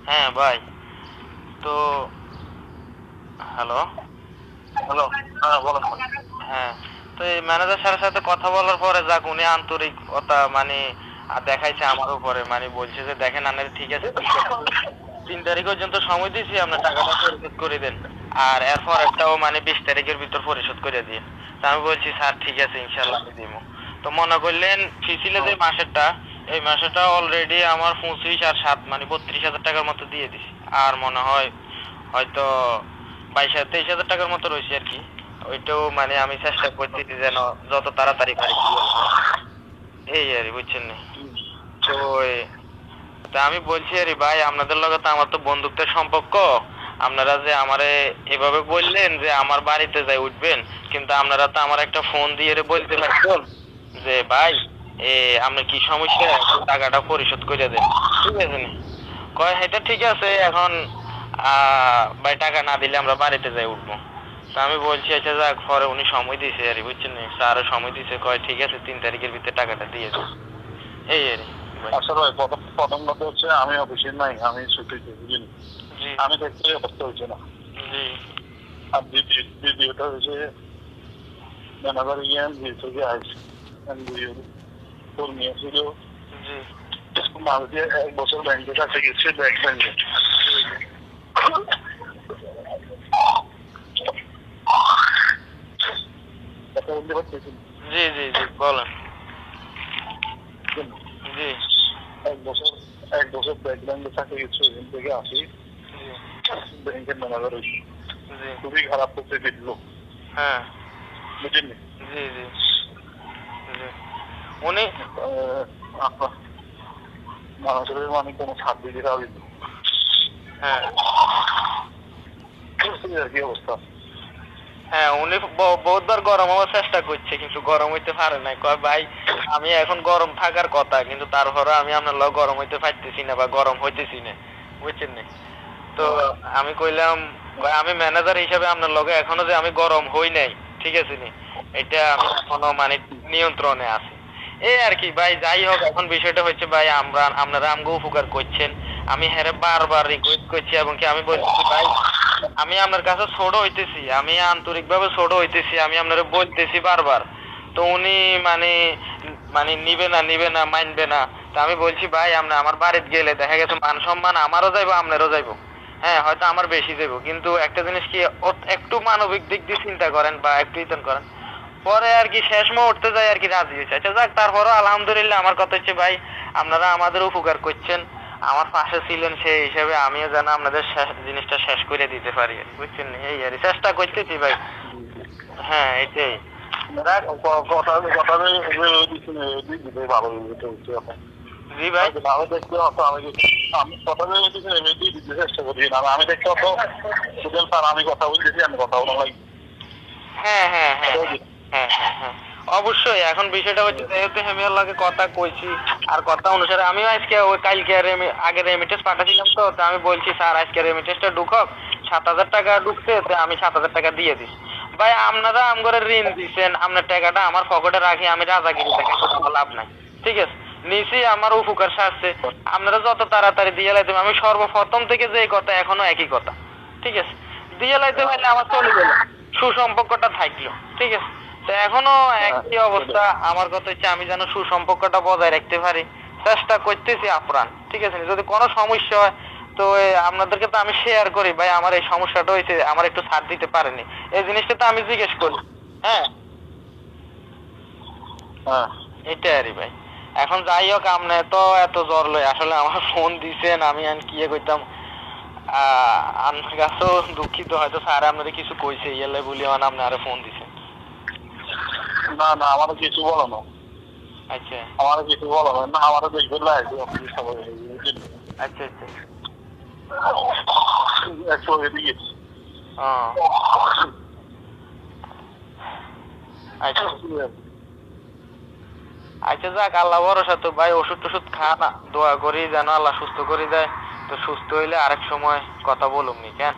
হ্যাঁ ভাই। তো হ্যালো। হ্যালো। হ্যাঁ, বলেন। হ্যাঁ, তো এই ম্যানেজার স্যারের সাথে কথা বলার পরে যাক উনি আন্তরিকতা মানে দেখাইছে আমার উপরে, মানে বলছে যে দেখেন আনের ঠিক আছে 3 তারিখ পর্যন্ত সময় দিছি, আপনার টাকাটা পরিশোধ করে দেন। আর এরপর একটাও মানে 20 তারিখের ভিতর পরিশোধ করে দিন। তা আমি বলছি স্যার ঠিক আছে ইনশাল্লাহ আমি দিব। তো মনে করলেন ফিসিলে যে মাসেরটা, এই মাসেরটা অলরেডি আমার 25 আর 7 মানে 32,000 টাকার মতো দিয়ে দিছি। আর মনে হয় হয়তো 22-23,000 টাকার মতো রয়েছে আর কি। ওইটাও মানে আমি চেষ্টা করতেছি যেন যত তাড়াতাড়ি পারি এই আর কি, বুঝছেন নি? তো তা আমি বলছি আরে ভাই আপনাদের লগে তো আমার তো বন্ধুত্বের সম্পর্ক। আপনারা যে আমারে এভাবে বললেন যে আমার বাড়িতে যাই উঠবেন, কিন্তু আপনারা তো আমার একটা ফোন দিয়ে বলতে পারতেন যে ভাই এ আপনার কি সমস্যা, একটু টাকাটা পরিশোধ করে দেন। ঠিক আছে নি? কয় এটা ঠিক আছে, এখন ভাই টাকা না দিলে আমরা বাড়িতে যাই উঠবো। তা আমি বলছি আচ্ছা যাক, পরে উনি সময় দিছে আর কি, বুঝছেন নি? স্যারও সময় দিছে, কয় ঠিক আছে 3 তারিখের ভিতরে টাকাটা দিয়ে দিন। এই আর কি ভাই। আসলে ভাই প্রথম কথা হচ্ছে আমি অফিসে নাই, আমি ছুটিতে, বুঝলেন। জি আমি দেখতে অবস্থা হচ্ছে না। জি আর দ্বিতীয়টা হচ্ছে ম্যানেজার ইয়ান যে থেকে আসছে কর্মী ছিল, জি মাঝে 1 বছর ব্যাংকে কাছে গেছে, ব্যাংকে কথা বলতে পারতেছি। জি জি জি বলেন। জি 1 বছর 1 বছর ব্যাংকে কাছে গেছে, ওখান থেকে আসি জি ব্যাংকের ম্যানেজার হয়েছে। জি খুবই খারাপ করতে দিল, হ্যাঁ বুঝলেন। জি জি জি উনি আপনার মানুষের মানে কোনো ছাড় দিতে হবে হ্যাঁ আর কি অবস্থা। হ্যাঁ উনি বহুতবার গরম হওয়ার চেষ্টা করছে কিন্তু গরম হইতে পারে না। কয় ভাই আমি এখন গরম থাকার কথা, কিন্তু তারপরে আমি আপনার লগে গরম হইতে পারতেছি না বা গরম হইতেছি না, বুঝছেন নি? তো আমি কইলাম ভাই আমি ম্যানেজার হিসাবে আপনার লগে এখনো যে আমি গরম হই নাই, ঠিক আছে নি? এটা আমি এখনো মানে নিয়ন্ত্রণে আছি। এই আর কি ভাই, যাই হোক এখন বিষয়টা হচ্ছে ভাই আপনারা আমগো উপকার করছেন। আমি হ্যারে বারবার রিকোয়েস্ট করছি এবং কি আমি বলছি ভাই আমি আপনার কাছে ছোট হইতেছি, আমি আন্তরিকভাবে ছোট হইতেছি, আমি আপনারে বলতেছি বারবার। তো উনি মানে মানে নিবে না মানবে না। তা আমি বলছি ভাই আপনি আমার বাড়িতে গেলে দেখা গেছে মান সম্মান আমারও যাইবো আপনারও যাইবো। হ্যাঁ হয়তো আমার বেশি যাইবো, কিন্তু একটা জিনিস কি একটু মানবিক দিক দিয়ে চিন্তা করেন বা একটু ইতন করেন। পরে আর কি শেষ মুহূর্তে যাই আর কি রাজি হয়েছে। আচ্ছা যাক, তারপরও আলহামদুলিল্লাহ আমার কথা হচ্ছে ভাই আপনারা আমাদের উপকার করছেন, আমার পাশে ছিলেন, সেই হিসেবে আমিও যেন আপনাদের জিনিসটা শেষ করে দিতে পারি, বুঝছেন? এই আর কি, চেষ্টা করতেছি ভাই। হ্যাঁ এটাই। যাক, কথা কথা দিতে ভালো হচ্ছে এখন। জি ভাই। আমি দেখতে অত আমি কথা দিতে চেষ্টা করি না, আমি দেখতে অত সুযোগ স্যার আমি কথা বলতেছি, আমি কথা বলা লাগে। হ্যাঁ হ্যাঁ হ্যাঁ হ্যাঁ হ্যাঁ হ্যাঁ অবশ্যই। এখন বিষয়টা হচ্ছে যেহেতু হেমিয়ার লাগে কথা কইছি, আর কথা অনুসারে আমিও আজকে ওই কালকে আগে রেমিটেন্স পাঠাছিলাম। তো তো আমি বলছি স্যার আজকে রেমিটেন্সটা ঢুকক, 7,000 টাকা ঢুকছে, তো আমি 7,000 টাকা দিয়ে দিস। ভাই আপনারা আমগরে ঋণ দিচ্ছেন, আপনার টাকাটা আমার পকেটে রাখি আমি রাজাগিরি টাকা কোনো লাভ নাই। ঠিক আছে, নিচে আমার উপকার সারছে, আপনারা যত তাড়াতাড়ি দিয়ে লাইতে আমি সর্বপ্রথম থেকে যে কথা এখনো একই কথা। ঠিক আছে, দিয়ে লাইতে পারলে আমার চলে গেল, সুসম্পর্কটা থাকলো। ঠিক আছে, তো এখনো একই অবস্থা। আমার কথা হচ্ছে আমি যেন সুসম্পর্কটা বজায় রাখতে পারি, চেষ্টা করতেছি আপ্রাণ। ঠিক আছে, যদি কোনো সমস্যা হয় তো আপনাদেরকে তো আমি শেয়ার করি ভাই আমার এই সমস্যাটা হয়েছে, আমার একটু ছাড় দিতে পারেনি, এই জিনিসটা তো আমি জিজ্ঞেস করি। হ্যাঁ হ্যাঁ এটাই আরে ভাই। এখন যাই হোক, আপনি তো এত জ্বর লই আসলে আমার ফোন দিছেন, আমি আর কি করতাম। আপনার কাছেও দুঃখিত, হয়তো স্যার আপনাদের কিছু কইছে ইয়েলে বলি মানে আপনি আরে ফোন দিছেন। না না, আমারও কিছু বলো না, আচ্ছা আমারও কিছু বলো না, আমারও দেখবে লাগে আচ্ছা আচ্ছা একশো এদিকে। ও আচ্ছা আচ্ছা যাক, আল্লাহ ভরসা। তো ভাই ওষুধ টষুধ খা না, দোয়া করি যেন আল্লাহ সুস্থ করে দেয়। তো সুস্থ হইলে আরেক সময় কথা বলুন নি কেন?